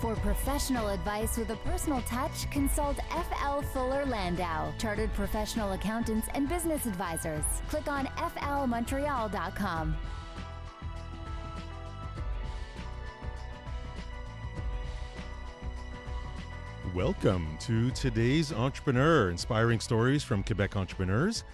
For professional advice with a personal touch, consult FL Fuller Landau, Chartered Professional Accountants and Business Advisors. Click on flmontreal.com. Welcome to today's Entrepreneur, inspiring stories from Quebec entrepreneurs.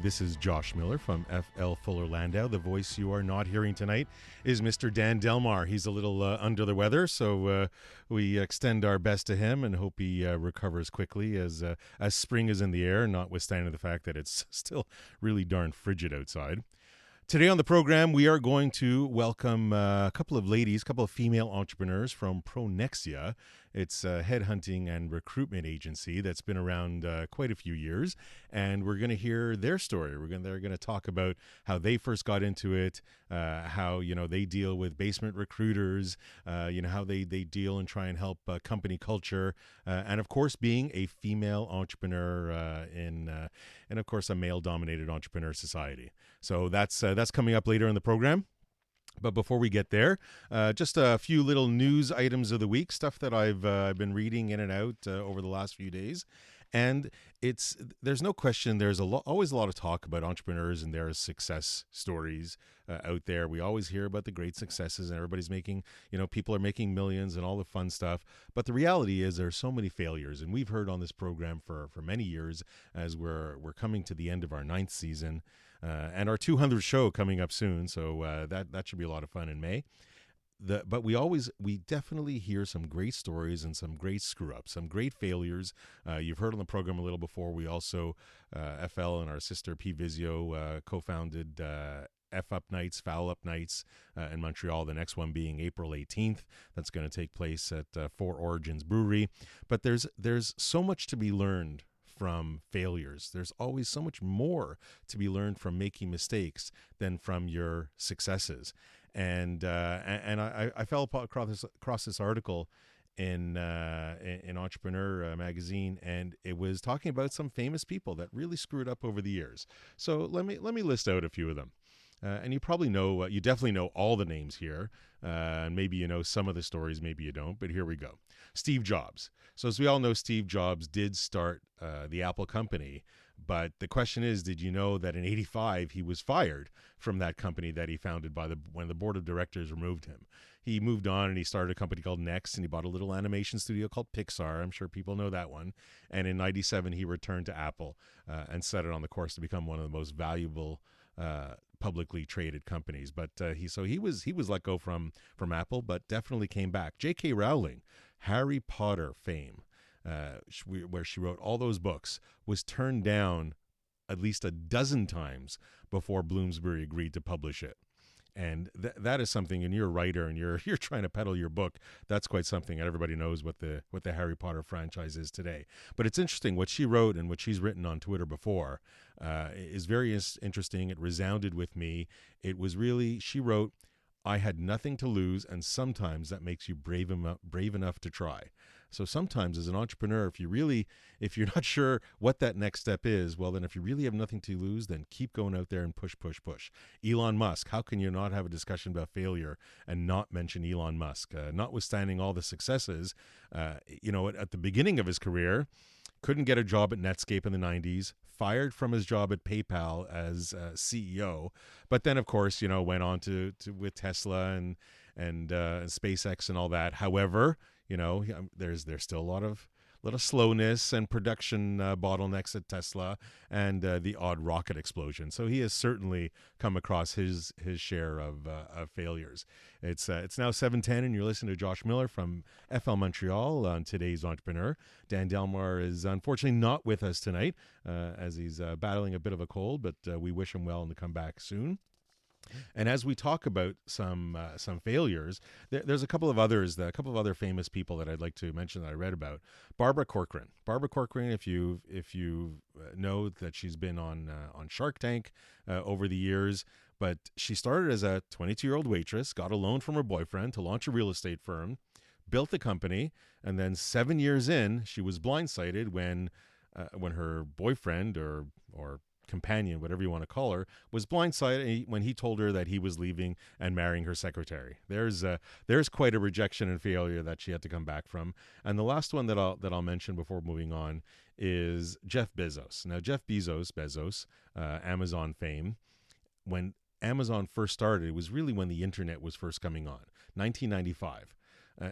This is Josh Miller from FL Fuller Landau. The voice you are not hearing tonight is Mr. Dan Delmar. He's a little under the weather, so we extend our best to him and hope he recovers quickly as spring is in the air, notwithstanding the fact that it's still really darn frigid outside. Today on the program, we are going to welcome a couple of ladies, a couple of female entrepreneurs from Pronexia. It's a headhunting and recruitment agency that's been around quite a few years, and we're going to hear their story. They're going to talk about how they first got into it, how they deal with basement recruiters, how they deal and try and help company culture, and of course being a female entrepreneur in of course a male-dominated entrepreneur society. So that's coming up later in the program. But before we get there, just a few little news items of the week, stuff that I've been reading in and out over the last few days. And there's no question there's always a lot of talk about entrepreneurs and their success stories out there. We always hear about the great successes and everybody's making, people are making millions and all the fun stuff. But the reality is there's so many failures. And we've heard on this program for many years as we're coming to the end of our 9th season and our 200th show coming up soon. So that should be a lot of fun in May. But we definitely hear some great stories and some great screw-ups, some great failures. You've heard on the program a little before. We also, FL and our sister P Vizio co-founded F-Up Nights, Foul Up Nights in Montreal, the next one being April 18th. That's going to take place at Four Origins Brewery. But there's so much to be learned from failures. There's always so much more to be learned from making mistakes than from your successes. And I fell across this article in Entrepreneur magazine, and it was talking about some famous people that really screwed up over the years. So let me list out a few of them. And you probably know, you definitely know all the names here. And maybe you know some of the stories, maybe you don't, but here we go. Steve Jobs. So as we all know, Steve Jobs did start the Apple company. But the question is, did you know that in '85 he was fired from that company that he founded when the board of directors removed him? He moved on and he started a company called Next, and he bought a little animation studio called Pixar. I'm sure people know that one. And in '97 he returned to Apple and set it on the course to become one of the most valuable publicly traded companies. But he was let go from Apple, but definitely came back. J.K. Rowling, Harry Potter fame, where she wrote all those books, was turned down at least a dozen times before Bloomsbury agreed to publish it. And that is something, and you're a writer and you're trying to peddle your book, that's quite something. And everybody knows what the Harry Potter franchise is today. But it's interesting what she wrote and what she's written on Twitter before is very interesting. It resounded with me. It was really, she wrote, "I had nothing to lose, and sometimes that makes you brave enough to try." So sometimes as an entrepreneur, if you're not sure what that next step is, well, then if you really have nothing to lose, then keep going out there and push. Elon Musk, how can you not have a discussion about failure and not mention Elon Musk? Notwithstanding all the successes, at the beginning of his career, couldn't get a job at Netscape in the 90s, fired from his job at PayPal as CEO, but then, of course, went on to with Tesla and SpaceX and all that. However, there's still a lot of slowness and production bottlenecks at Tesla and the odd rocket explosion. So he has certainly come across his share of failures. It's now 7:10, and you're listening to Josh Miller from FL Montreal on today's Entrepreneur. Dan Delmar is unfortunately not with us tonight as he's battling a bit of a cold, but we wish him well and to come back soon. And as we talk about some failures, there's a couple of other famous people that I'd like to mention that I read about. Barbara Corcoran. Barbara Corcoran, if you know that she's been on Shark Tank over the years, but she started as a 22-year-old waitress, got a loan from her boyfriend to launch a real estate firm, built the company, and then 7 years in, she was blindsided when her boyfriend or companion, whatever you want to call her, was blindsided when he told her that he was leaving and marrying her secretary. There's quite a rejection and failure that she had to come back from. And the last one that I'll mention before moving on is Jeff Bezos. Now, Jeff Bezos, Amazon fame, when Amazon first started, it was really when the internet was first coming on, 1995.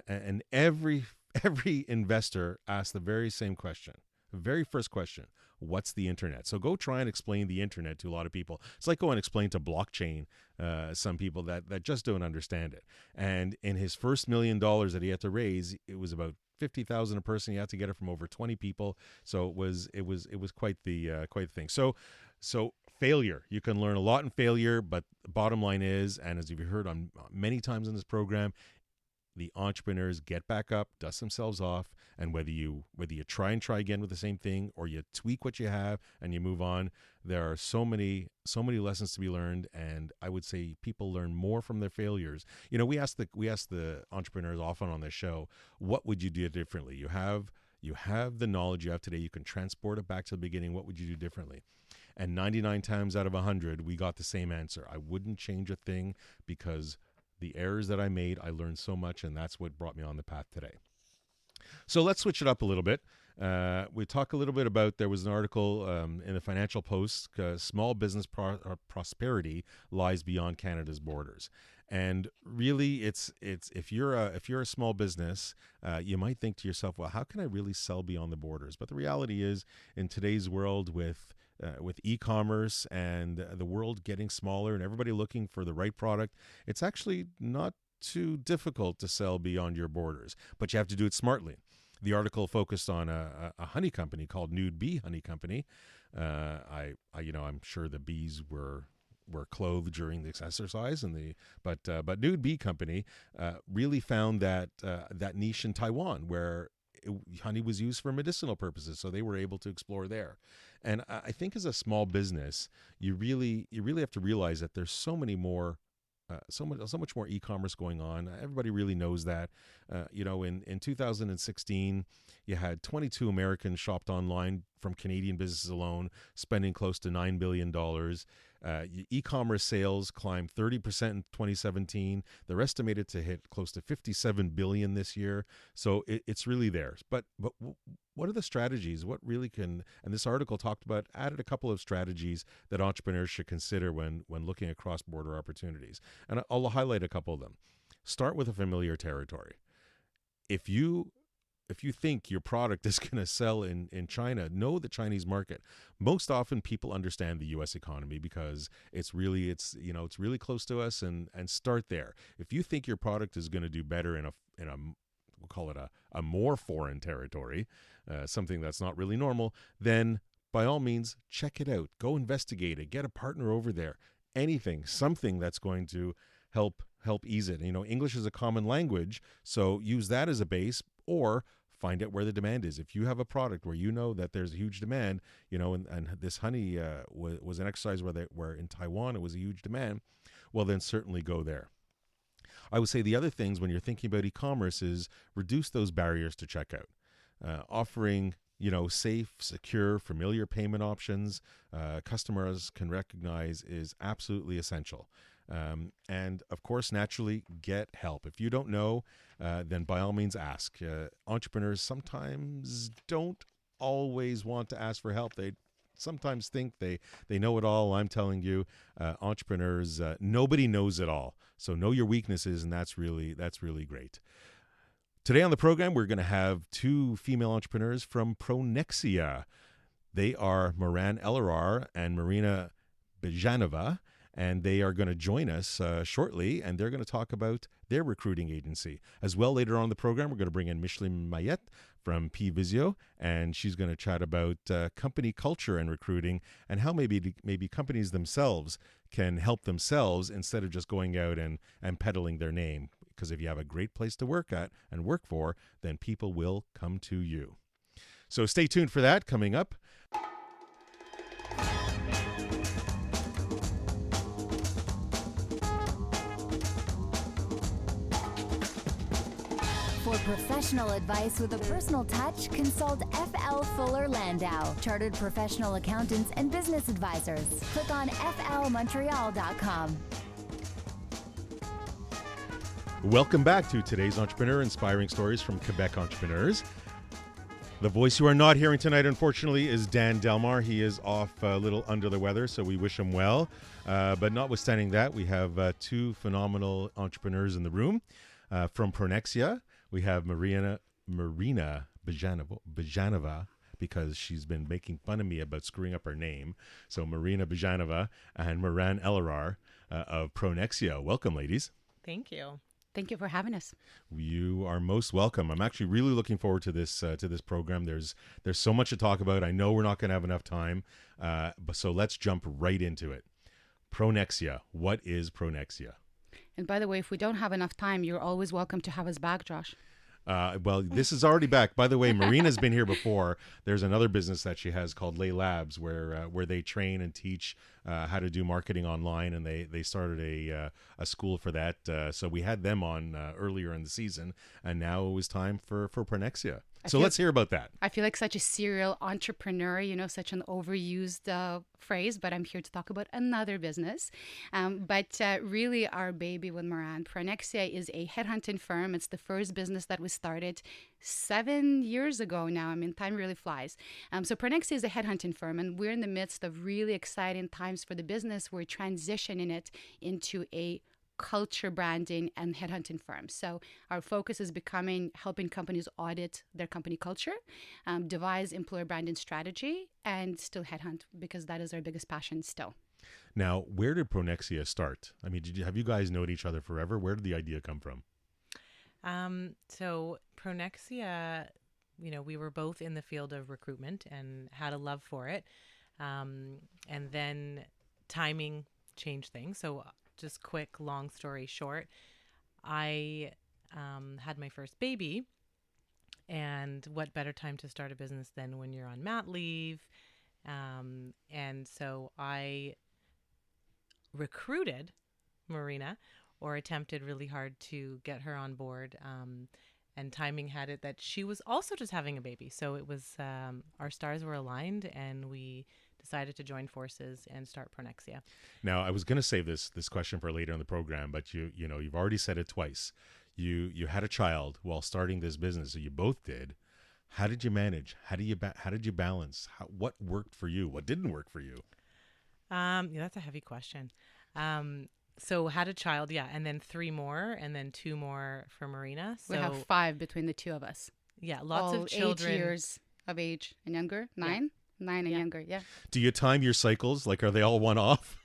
And every investor asked the very same question, the very first question: what's the internet? So go try and explain the internet to a lot of people. It's like go and explain to blockchain some people that just don't understand it. And in his first $1 million that he had to raise, it was about 50,000 a person. He had to get it from over 20 people. So it was quite the thing. So failure, you can learn a lot in failure, but the bottom line is, and as you've heard on many times in this program, the entrepreneurs get back up, dust themselves off, and whether you try again with the same thing or you tweak what you have and you move on, there are so many lessons to be learned. And I would say people learn more from their failures. You know, we ask the entrepreneurs often on this show, what would you do differently? You have the knowledge you have today. You can transport it back to the beginning. What would you do differently? And 99 times out of 100, we got the same answer. I wouldn't change a thing because the errors that I made, I learned so much, and that's what brought me on the path today. So let's switch it up a little bit. We talk a little bit about, there was an article in the Financial Post, small business prosperity lies beyond Canada's borders. And really, it's if you're a small business, you might think to yourself, well, how can I really sell beyond the borders? But the reality is, in today's world with e-commerce and the world getting smaller and everybody looking for the right product, it's actually not too difficult to sell beyond your borders, but you have to do it smartly. The article focused on a honey company called Nude Bee Honey Company. I'm sure the bees were clothed during this exercise, but Nude Bee Company really found that niche in Taiwan where honey was used for medicinal purposes, so they were able to explore there. And I think as a small business, you really have to realize that there's so much more e-commerce going on. Everybody really knows that. In 2016, you had 22 Americans shopped online from Canadian businesses alone, spending close to $9 billion. E-commerce sales climbed 30% in 2017. They're estimated to hit close to $57 billion this year. So it's really there. But what are the strategies? What really can, and this article added a couple of strategies that entrepreneurs should consider when looking at cross-border opportunities. And I'll highlight a couple of them. Start with a familiar territory. If you think your product is going to sell in China, know the Chinese market. Most often people understand the U.S. economy because it's really close to us, and start there. If you think your product is going to do better in a we'll call it a more foreign territory, something that's not really normal, then by all means check it out. Go investigate it. Get a partner over there. Something that's going to help ease it. English is a common language, so use that as a base, or find out where the demand is. If you have a product where you know that there's a huge demand, and this honey was an exercise where in Taiwan it was a huge demand, well, then certainly go there. I would say the other things when you're thinking about e-commerce is reduce those barriers to checkout. Offering safe, secure, familiar payment options customers can recognize is absolutely essential. And of course, naturally, get help. If you don't know, then by all means ask. Entrepreneurs sometimes don't always want to ask for help. They sometimes think they know it all. I'm telling you, entrepreneurs, nobody knows it all. So know your weaknesses, and that's really great. Today on the program, we're going to have two female entrepreneurs from Pronexia. They are Moranne Elarar and Marina Byezhanova, and they are going to join us shortly, and they're going to talk about their recruiting agency. As well, later on in the program, we're going to bring in Micheline Maillet from Visio, and she's going to chat about company culture and recruiting and how maybe companies themselves can help themselves instead of just going out and peddling their name. Because if you have a great place to work at and work for, then people will come to you. So stay tuned for that coming up. For professional advice with a personal touch, consult FL Fuller Landau, Chartered Professional Accountants and Business Advisors. Click on flmontreal.com. Welcome back to today's Entrepreneur, inspiring stories from Quebec entrepreneurs. The voice you are not hearing tonight, unfortunately, is Dan Delmar. He is off a little under the weather, so we wish him well. But notwithstanding that, we have two phenomenal entrepreneurs in the room. From Pronexia, we have Marina Byezhanova, because she's been making fun of me about screwing up her name. So Marina Byezhanova and Moranne Elarar of Pronexia. Welcome, ladies. Thank you. Thank you for having us. You are most welcome. I'm actually really looking forward to this program. There's so much to talk about. I know we're not going to have enough time, but so let's jump right into it. Pronexia. What is Pronexia? And by the way, if we don't have enough time, you're always welcome to have us back, Josh. Well, this is already back. By the way, Marina's been here before. There's another business that she has called Lay Labs, where they train and teach how to do marketing online, and they started a school for that. So we had them on earlier in the season, and now it was time for Pronexia. So let's hear about that. I feel like such a serial entrepreneur, such an overused phrase, but I'm here to talk about another business. But really our baby with Moranne. Pronexia is a headhunting firm. It's the first business that was started 7 years ago now. I mean, time really flies. So Pronexia is a headhunting firm, and we're in the midst of really exciting times for the business. We're transitioning it into a culture branding and headhunting firms. So our focus is becoming helping companies audit their company culture, devise employer branding strategy, and still headhunt, because that is our biggest passion still. Now, where did Pronexia start? I mean, have you guys known each other forever? Where did the idea come from? So Pronexia, we were both in the field of recruitment and had a love for it. And then timing changed things. So just quick, long story short, I had my first baby, and what better time to start a business than when you're on mat leave? And so I recruited Marina, or attempted really hard to get her on board. And timing had it that she was also just having a baby. So it was, our stars were aligned, and we decided to join forces and start Pronexia. Now, I was going to save this question for later in the program, but you've already said it twice. You had a child while starting this business, so you both did. How did you manage? How did you balance? What worked for you? What didn't work for you? Yeah, that's a heavy question. So had a child, yeah, and then 3 more, and then 2 more for Marina. So we have 5 between the two of us. Yeah, lots all of children. 8 years of age and younger. 9? Yeah. 9 and younger, yeah. Do you time your cycles? Like, are they all one off?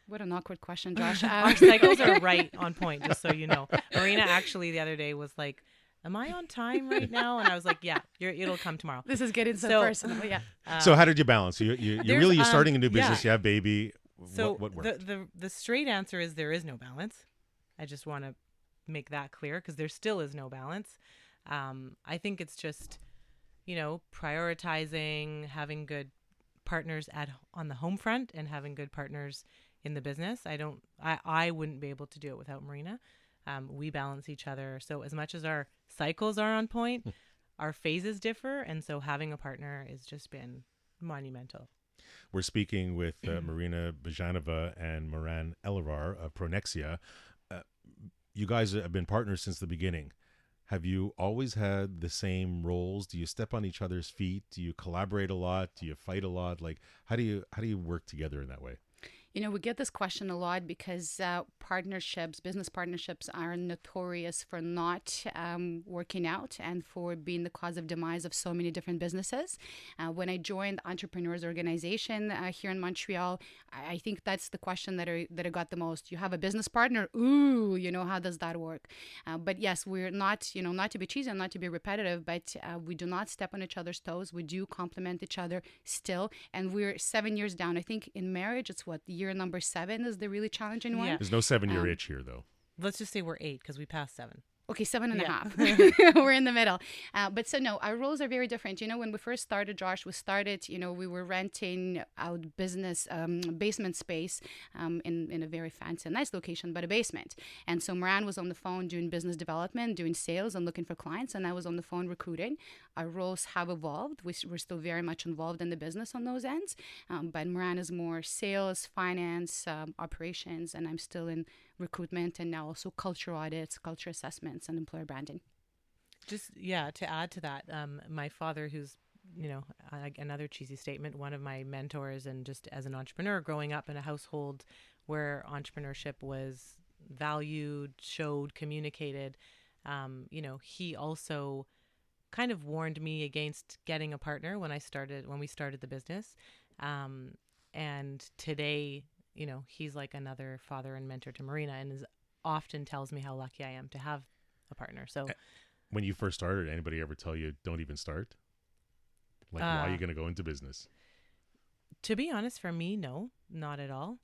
What an awkward question, Josh. Our cycles are right on point, just so you know. Marina actually the other day was like, am I on time right now? And I was like, yeah, it'll come tomorrow. This is getting so personal, yeah. So how did you balance? You're starting a new business. Yeah. You have baby. So what worked? the straight answer is there is no balance. I just want to make that clear, because there still is no balance. I think it's just, prioritizing, having good partners on the home front, and having good partners in the business. I wouldn't be able to do it without Marina. We balance each other. So as much as our cycles are on point, our phases differ. And so having a partner has just been monumental. We're speaking with Marina Byezhanova and Moranne Elarar of Pronexia. You guys have been partners since the beginning. Have you always had the same roles? Do you step on each other's feet? Do you collaborate a lot? Do you fight a lot? Like, how do you work together in that way? We get this question a lot because business partnerships are notorious for not working out and for being the cause of demise of so many different businesses. When I joined Entrepreneurs Organization here in Montreal, I think that's the question that I got the most. You have a business partner? Ooh, how does that work? But yes, we're not, not to be cheesy and not to be repetitive, but we do not step on each other's toes. We do complement each other still. And we're 7 years down. I think in marriage, it's year number 7 is the really challenging one. Yeah. There's no 7-year itch here, though. Let's just say we're 8, because we passed 7. Okay, seven and a Yeah. half. We're in the middle. But so no, our roles are very different. When we first started, Josh, we were renting out business basement space in a very fancy and nice location, but a basement. And so Moranne was on the phone doing business development, doing sales and looking for clients. And I was on the phone recruiting. Our roles have evolved. We're still very much involved in the business on those ends. But Moranne is more sales, finance, operations, and I'm still in recruitment and now also culture audits, culture assessments, and employer branding. Just, to add to that, my father, who's, another cheesy statement, one of my mentors, and just as an entrepreneur growing up in a household where entrepreneurship was valued, showed, communicated, he also kind of warned me against getting a partner when we started the business. And today, he's like another father and mentor to Marina, and often tells me how lucky I am to have a partner. So When you first started, anybody ever tell you don't even start? Like, why are you going to go into business? To be honest, for me, no, not at all.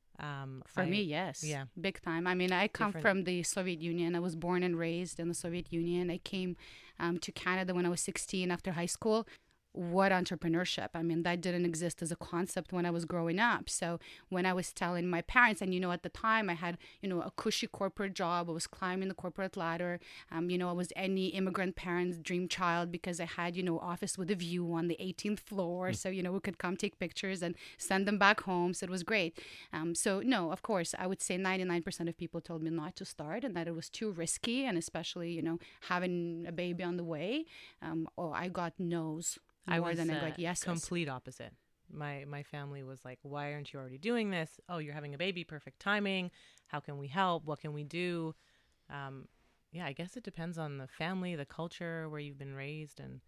For me, yes. Yeah. Big time. I mean, I come from the Soviet Union. I was born and raised in the Soviet Union. I came to Canada when I was 16 after high school. What entrepreneurship? I mean, that didn't exist as a concept when I was growing up. So when I was telling my parents, and at the time I had, a cushy corporate job, I was climbing the corporate ladder. I was any immigrant parent's dream child because I had, office with a view on the 18th floor. So, we could come take pictures and send them back home. So it was great. So no, of course, I would say 99% of people told me not to start and that it was too risky. And especially, having a baby on the way. I got no's. I was yes. complete opposite. My family was like, why aren't you already doing this? Oh, you're having a baby, perfect timing. How can we help? What can we do? I guess it depends on the family, the culture, where you've been raised, and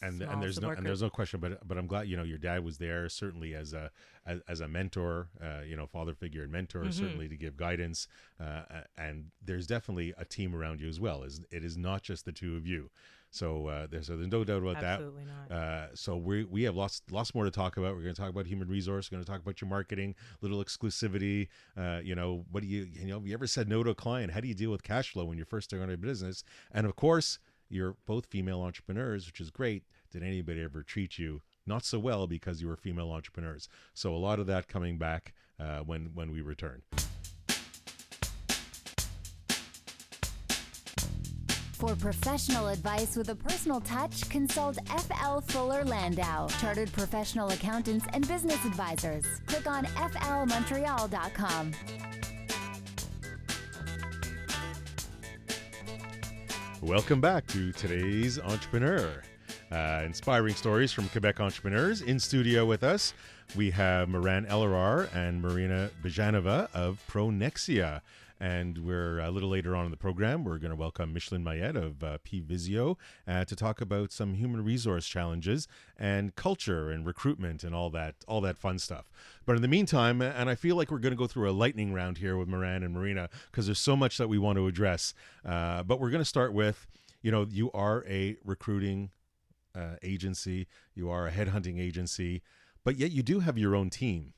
and there's no question, but I'm glad your dad was there, certainly as a mentor, father figure and mentor, certainly to give guidance, and there's definitely a team around you as well. It is not just the two of you. So there's no doubt about Absolutely that. Not. So we have lots more to talk about. We're going to talk about human resource. We're going to talk about your marketing, little exclusivity. What do you ever said no to a client? How do you deal with cash flow when you're first starting a business? And of course, you're both female entrepreneurs, which is great. Did anybody ever treat you not so well because you were female entrepreneurs? So a lot of that coming back when we return. For professional advice with a personal touch, consult FL Fuller Landau, Chartered Professional Accountants and Business Advisors. Click on flmontreal.com. Welcome back to today's Entrepreneur. Inspiring stories from Quebec entrepreneurs. In studio with us, we have Moranne Elarar and Marina Byezhanova of Pronexia. And we're a little later on in the program, we're going to welcome Micheline Maillet of P-Visio to talk about some human resource challenges and culture and recruitment and all that fun stuff. But in the meantime, and I feel like we're going to go through a lightning round here with Moranne and Marina because there's so much that we want to address. But we're going to start with, you are a recruiting agency, you are a headhunting agency, but yet you do have your own team.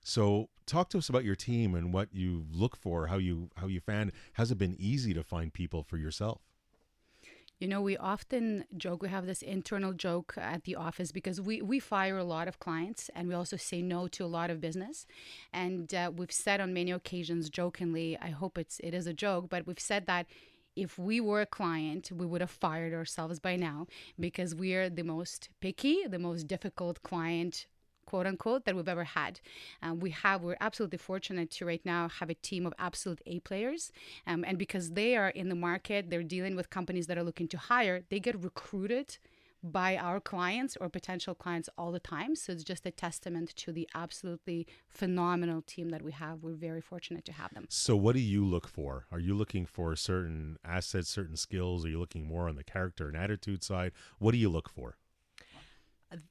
So talk to us about your team and what you look for, how you found. Has it been easy to find people for yourself? We often joke, we have this internal joke at the office because we fire a lot of clients and we also say no to a lot of business. And we've said on many occasions jokingly, I hope it is a joke, but we've said that if we were a client, we would have fired ourselves by now because we are the most picky, the most difficult client, quote unquote, that we've ever had. We're absolutely fortunate to right now have a team of absolute A players. And because they are in the market, they're dealing with companies that are looking to hire, they get recruited by our clients or potential clients all the time. So it's just a testament to the absolutely phenomenal team that we have. We're very fortunate to have them. So what do you look for? Are you looking for certain assets, certain skills? Are you looking more on the character and attitude side? What do you look for?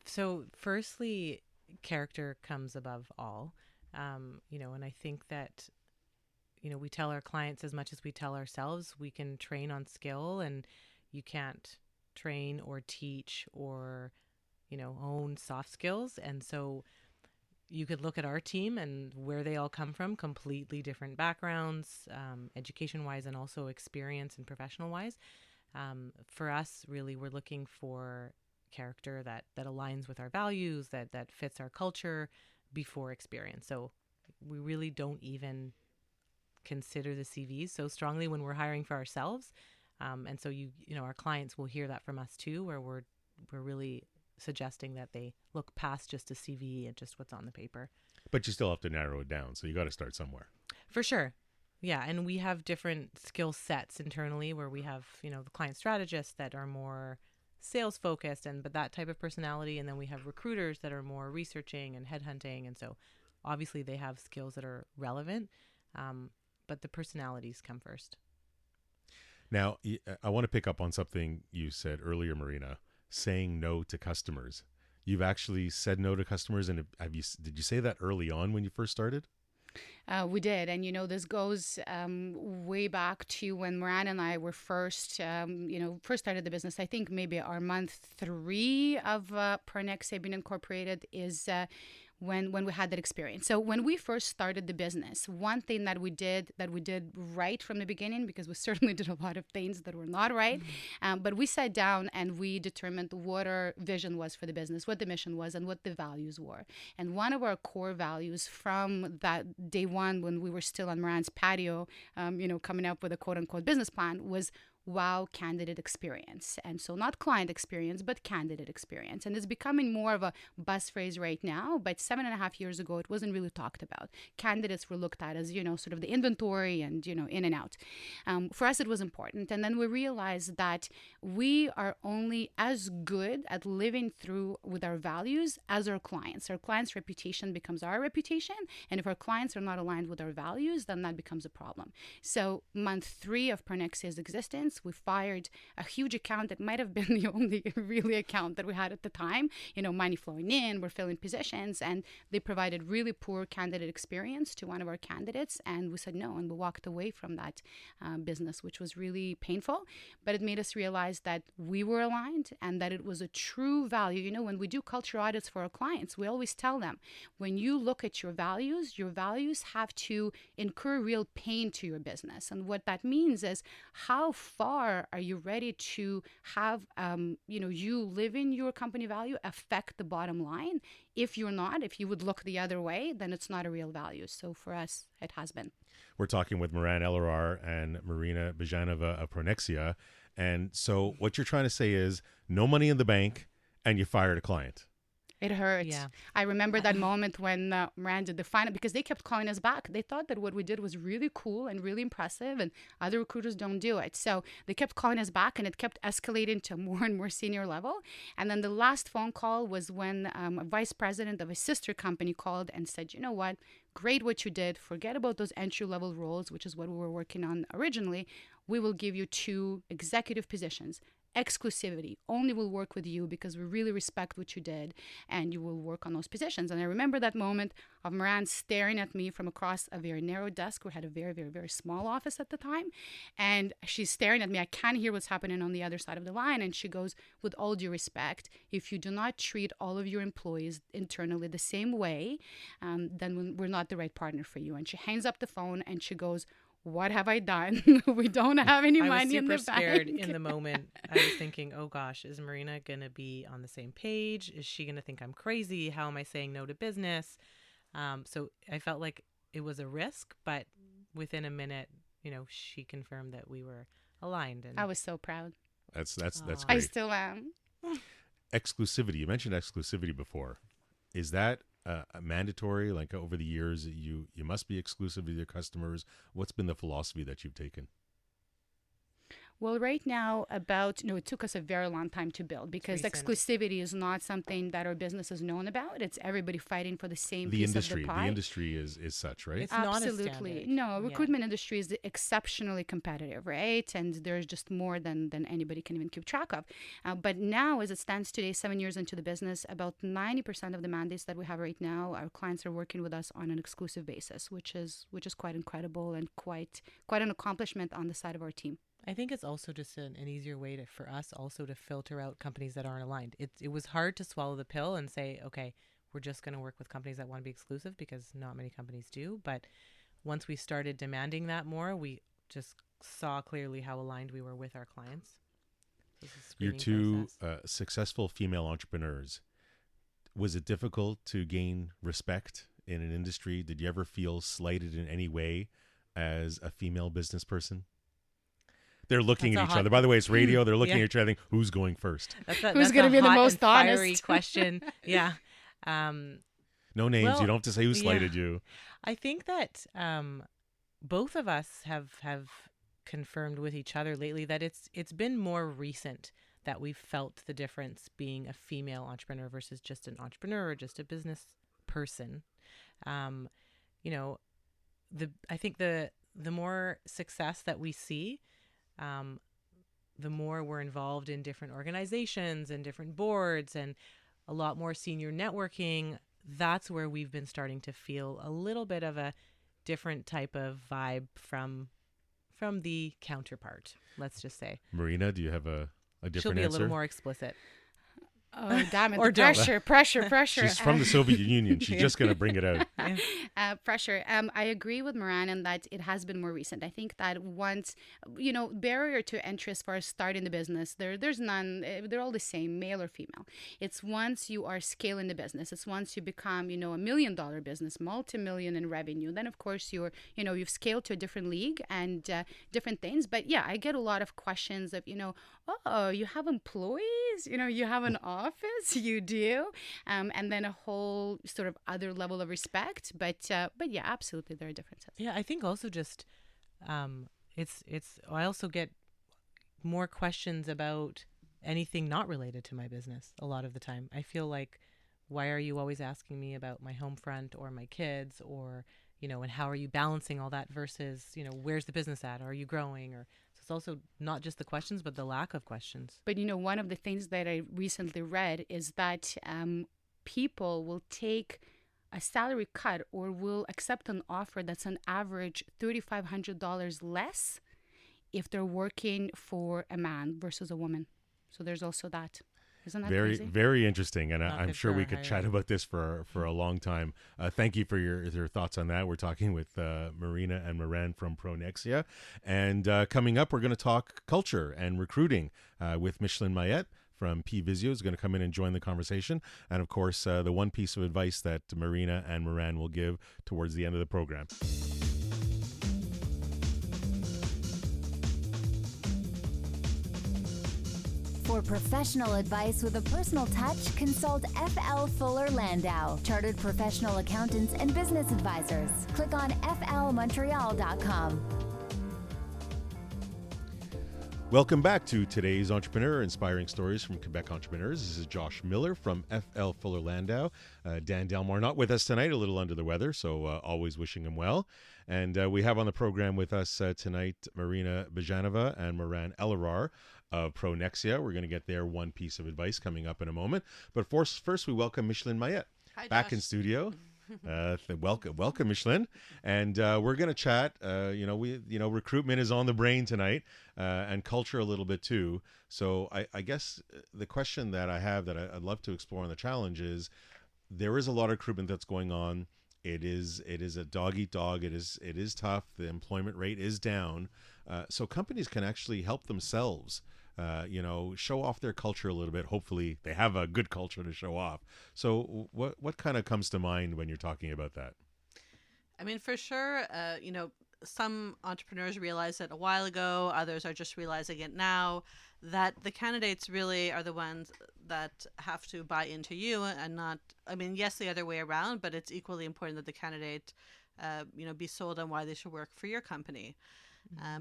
So firstly, character comes above all, and I think that, we tell our clients as much as we tell ourselves, we can train on skill, and you can't train or teach or, own soft skills. And so, you could look at our team and where they all come from, completely different backgrounds, education-wise and also experience and professional-wise. For us, really, we're looking for character that aligns with our values, that fits our culture before experience. So we really don't even consider the CVs so strongly when we're hiring for ourselves. And so our clients will hear that from us too, where we're really suggesting that they look past just a CV and just what's on the paper. But you still have to narrow it down. So you got to start somewhere. For sure. Yeah. And we have different skill sets internally where we have, the client strategists that are more sales focused but that type of personality. And then we have recruiters that are more researching and headhunting. And so obviously they have skills that are relevant, but the personalities come first. Now, I want to pick up on something you said earlier, Marina, saying no to customers. You've actually said no to customers, and did you say that early on when you first started? We did. And, this goes way back to when Moranne and I were first started the business. I think maybe our month 3 of Pronexia being incorporated is when we had that experience. So when we first started the business, one thing that we did right from the beginning, because we certainly did a lot of things that were not right, but we sat down and we determined what our vision was for the business, what the mission was, and what the values were. And one of our core values from that day one, when we were still on Moranne's patio, coming up with a quote-unquote business plan, was wow candidate experience. And so not client experience, but candidate experience. And it's becoming more of a buzz phrase right now, but 7.5 years ago, it wasn't really talked about. Candidates were looked at as, sort of the inventory and, in and out. For us, it was important. And then we realized that we are only as good at living through with our values as our clients. Our clients' reputation becomes our reputation. And if our clients are not aligned with our values, then that becomes a problem. So month 3 of Pronexia's existence, we fired a huge account that might have been the only really account that we had at the time. Money flowing in, we're filling positions, and they provided really poor candidate experience to one of our candidates. And we said no, and we walked away from that business, which was really painful. But it made us realize that we were aligned and that it was a true value. When we do culture audits for our clients, we always tell them, when you look at your values have to incur real pain to your business. And what that means is how far are you ready to have, you living your company value affect the bottom line? If you're not, if you would look the other way, then it's not a real value. So for us, it has been. We're talking with Moranne Elarar and Marina Byezhanova of Pronexia. And so what you're trying to say is no money in the bank and you fired a client. It hurts. Yeah. I remember that moment when Moranne did the final, because they kept calling us back. They thought that what we did was really cool and really impressive, and other recruiters don't do it. So they kept calling us back, and it kept escalating to more and more senior level. And then the last phone call was when a vice president of a sister company called and said, you know what, great what you did. Forget about those entry-level roles, which is what we were working on originally. We will give you 2 executive positions. Exclusivity, only will work with you because we really respect what you did, and you will work on those positions. And I remember that moment of Moranne staring at me from across a very narrow desk. We had a very, very, very small office at the time, and she's staring at me. I can't hear what's happening on the other side of the line, and she goes, with all due respect, if you do not treat all of your employees internally the same way, then we're not the right partner for you. And she hangs up the phone and she goes, what have I done? We don't have any money in the bank. I was super scared in the moment. I was thinking, oh gosh, is Marina going to be on the same page? Is she going to think I'm crazy? How am I saying no to business? So I felt like it was a risk, but within a minute, she confirmed that we were aligned. And I was so proud. That's great. I still am. Exclusivity. You mentioned exclusivity before. Is that mandatory? Like over the years, you must be exclusive with your customers. What's been the philosophy that you've taken? Well, right now, it took us a very long time to build because exclusivity is not something that our business is known about. It's everybody fighting for the same piece of the pie. The industry is such, right? It's absolutely. No, recruitment industry is exceptionally competitive, right? And there's just more than anybody can even keep track of. But now, as it stands today, 7 years into the business, about 90% of the mandates that we have right now, our clients are working with us on an exclusive basis, which is quite incredible and quite an accomplishment on the side of our team. I think it's also just an easier way for us also to filter out companies that aren't aligned. It was hard to swallow the pill and say, okay, we're just going to work with companies that want to be exclusive, because not many companies do. But once we started demanding that more, we just saw clearly how aligned we were with our clients. So it's a You're screening two process. successful female entrepreneurs. Was it difficult to gain respect in an industry? Did you ever feel slighted in any way as a female business person? They're looking That's at a each hot- other. By the way, it's radio. They're looking Yeah. at each other. Think, who's going first? Who's gonna be the hot most and fiery honest? question. Yeah. No names. Well, You don't have to say who yeah. slighted you. I think that both of us have confirmed with each other lately that it's been more recent that we've felt the difference being a female entrepreneur versus just an entrepreneur or just a business person. I think the more success that we see, the more we're involved in different organizations and different boards and a lot more senior networking. That's where we've been starting to feel a little bit of a different type of vibe from the counterpart, let's just say. Marina, do you have a different She'll be answer? a little more explicit. Oh, damn it. Or The don't. pressure. She's from the Soviet Union. She's Yeah. just going to bring it out. Pressure. I agree with Moranne in that it has been more recent. I think that once, barrier to entry as far as starting the business, there's none. They're all the same, male or female. It's once you are scaling the business. It's once you become, a $1 million business, multi-million in revenue. Then, of course, you've scaled to a different league and different things. But yeah, I get a lot of questions of, oh, you have employees, you have an office, you do, and then a whole sort of other level of respect. But yeah, absolutely, there are differences. Yeah, I think also just I also get more questions about anything not related to my business a lot of the time. I feel like, why are you always asking me about my home front or my kids, or and how are you balancing all that versus where's the business at? Are you growing? Or so it's also not just the questions, but the lack of questions. But one of the things that I recently read is that people will take a salary cut or will accept an offer that's on average $3,500 less if they're working for a man versus a woman. So there's also that. Isn't that Very, crazy? very interesting, and Not I'm good sure for we our could chat hiring. about this for a long time. Thank you for your thoughts on that. We're talking with Marina and Moranne from Pronexia, and coming up, we're going to talk culture and recruiting with Micheline Maillet from Byezhanova is going to come in and join the conversation, and of course, the one piece of advice that Marina and Moranne will give towards the end of the program. For professional advice with a personal touch, consult FL Fuller Landau, Chartered Professional Accountants and Business Advisors. Click on flmontreal.com. Welcome back to today's Entrepreneur, Inspiring Stories from Quebec Entrepreneurs. This is Josh Miller from FL Fuller Landau. Dan Delmar not with us tonight, a little under the weather, so always wishing him well. And we have on the program with us tonight Marina Byezhanova and Moranne Elarar of Pronexia. We're going to get their one piece of advice coming up in a moment. But first we welcome Micheline Maillet back Josh. in studio. Welcome, Micheline, and we're going to chat. Recruitment is on the brain tonight, and culture a little bit too. So I guess the question that I have that I'd love to explore on the challenge is, there is a lot of recruitment that's going on. It is a dog eat dog. It is tough. The employment rate is down, so companies can actually help themselves. Show off their culture a little bit. Hopefully they have a good culture to show off. So what kind of comes to mind when you're talking about that? I mean, for sure, some entrepreneurs realized it a while ago. Others are just realizing it now, that the candidates really are the ones that have to buy into you and not, yes, the other way around, but it's equally important that the candidate, be sold on why they should work for your company.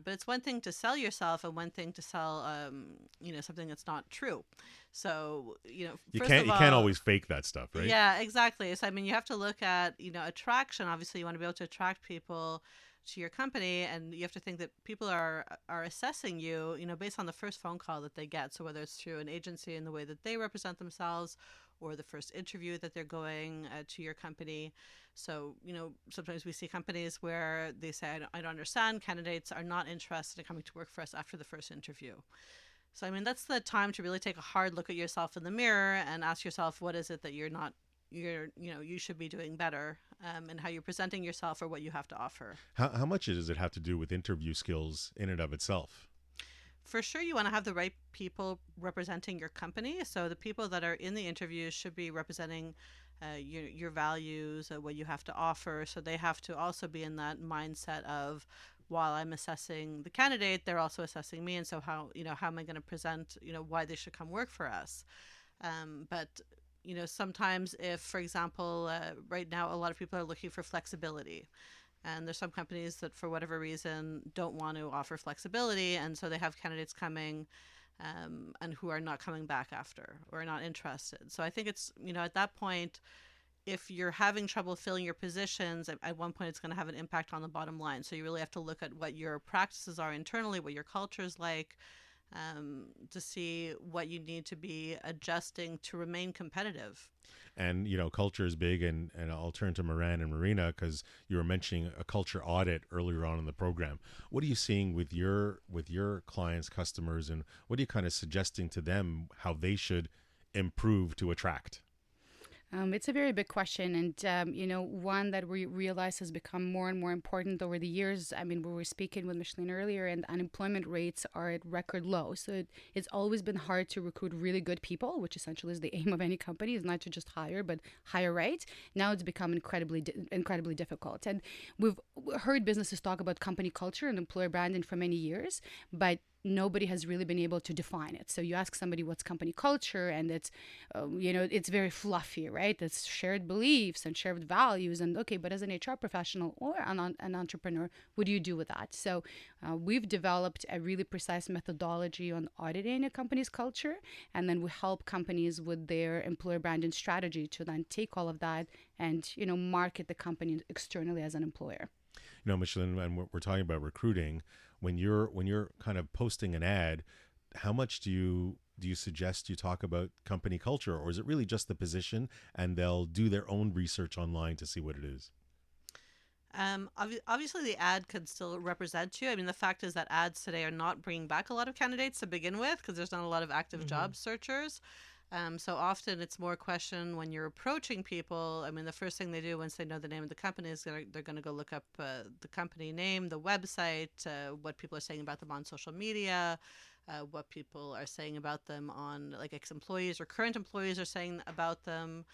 But it's one thing to sell yourself and one thing to sell, something that's not true. So, You first can't of you all, can't always fake that stuff, right? Yeah, exactly. So, you have to look at, attraction. Obviously, you want to be able to attract people to your company, and you have to think that people are assessing you, based on the first phone call that they get. So whether it's through an agency in the way that they represent themselves, or the first interview that they're going to your company. So, sometimes we see companies where they say, I don't understand, candidates are not interested in coming to work for us after the first interview. So, that's the time to really take a hard look at yourself in the mirror and ask yourself, what is it that you're not you should be doing better, and how you're presenting yourself or what you have to offer. How much does it have to do with interview skills in and of itself? For sure, you want to have the right people representing your company. So the people that are in the interviews should be representing your values, what you have to offer. So they have to also be in that mindset of, while I'm assessing the candidate, they're also assessing me. And so how am I going to present, why they should come work for us? But sometimes if, for example, right now, a lot of people are looking for flexibility. And there's some companies that, for whatever reason, don't want to offer flexibility. And so they have candidates coming and who are not coming back after or are not interested. So I think it's, at that point, if you're having trouble filling your positions, at one point it's going to have an impact on the bottom line. So you really have to look at what your practices are internally, what your culture is like, to see what you need to be adjusting to remain competitive. And culture is big, and I'll turn to Moranne and Marina, because you were mentioning a culture audit earlier on in the program. What are you seeing with your clients, customers, and what are you kind of suggesting to them how they should improve to attract? It's a very big question, and one that we realize has become more and more important over the years. I mean, we were speaking with Micheline earlier, and unemployment rates are at record low. So it's always been hard to recruit really good people, which essentially is the aim of any company, is not to just hire, but hire right. Now it's become incredibly difficult, and we've heard businesses talk about company culture and employer branding for many years, but nobody has really been able to define it. So you ask somebody what's company culture, and it's, it's very fluffy, right? It's shared beliefs and shared values. And okay, but as an HR professional or an entrepreneur, what do you do with that? So we've developed a really precise methodology on auditing a company's culture. And then we help companies with their employer branding strategy to then take all of that and, market the company externally as an employer. Micheline, and we're talking about recruiting. When you're kind of posting an ad, how much do you suggest you talk about company culture, or is it really just the position and they'll do their own research online to see what it is? Obviously, the ad could still represent you. I mean, the fact is that ads today are not bringing back a lot of candidates to begin with, because there's not a lot of active job searchers. So often it's more a question when you're approaching people. I mean, the first thing they do once they know the name of the company is they're going to go look up the company name, the website, what people are saying about them on social media, what people are saying about them on, like, ex-employees or current employees are saying about them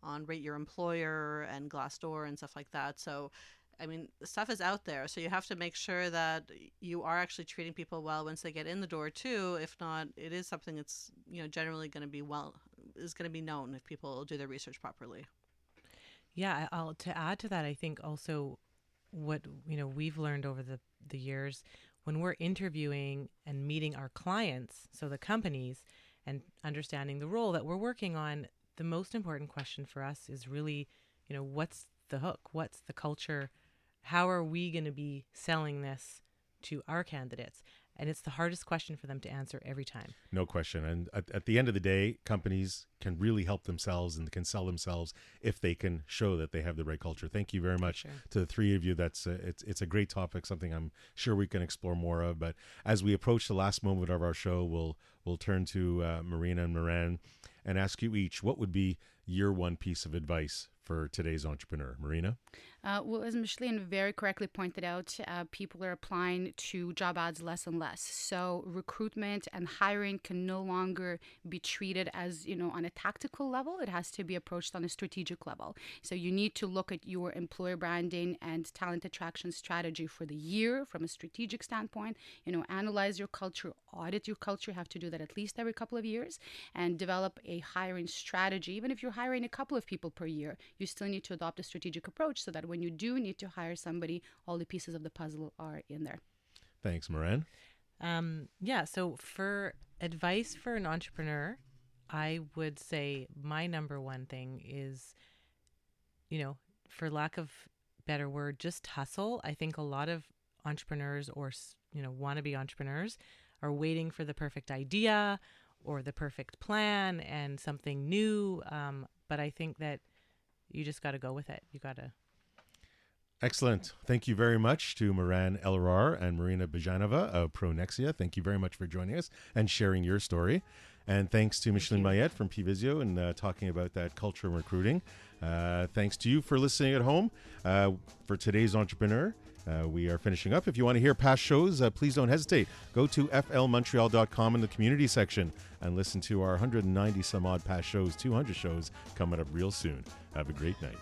on Rate Your Employer and Glassdoor and stuff like that. So I mean, stuff is out there, so you have to make sure that you are actually treating people well once they get in the door too. If not, it is something that's generally going to be known if people do their research properly. Yeah, to add to that, I think also what we've learned over the years, when we're interviewing and meeting our clients, so the companies, and understanding the role that we're working on, the most important question for us is really, what's the hook? What's the culture? How are we going to be selling this to our candidates? And it's the hardest question for them to answer every time. No question. And at the end of the day, companies can really help themselves and can sell themselves if they can show that they have the right culture. Thank you very much to the three of you. That's it's a great topic, something I'm sure we can explore more of. But as we approach the last moment of our show, we'll turn to Marina and Moranne and ask you each, what would be your one piece of advice for today's entrepreneur? Marina? Well, as Micheline very correctly pointed out, people are applying to job ads less and less. So recruitment and hiring can no longer be treated as, on a tactical level. It has to be approached on a strategic level. So you need to look at your employer branding and talent attraction strategy for the year from a strategic standpoint. Analyze your culture, audit your culture. You have to do that at least every couple of years, and develop a hiring strategy. Even if you're hiring a couple of people per year, you still need to adopt a strategic approach so that when you do need to hire somebody, all the pieces of the puzzle are in there. Thanks, Moranne. So for advice for an entrepreneur, I would say my number one thing is, for lack of better word, just hustle. I think a lot of entrepreneurs or, wannabe entrepreneurs are waiting for the perfect idea or the perfect plan and something new. But I think that you just got to go with it. You got to. Excellent. Thank you very much to Moranne, Elarar and Marina Byezhanova of Pronexia. Thank you very much for joining us and sharing your story. And thanks to Micheline Maillet from Pvisio and talking about that culture and recruiting. Thanks to you for listening at home. For today's Entrepreneur, we are finishing up. If you want to hear past shows, please don't hesitate. Go to flmontreal.com in the community section and listen to our 190 some odd past shows, 200 shows coming up real soon. Have a great night.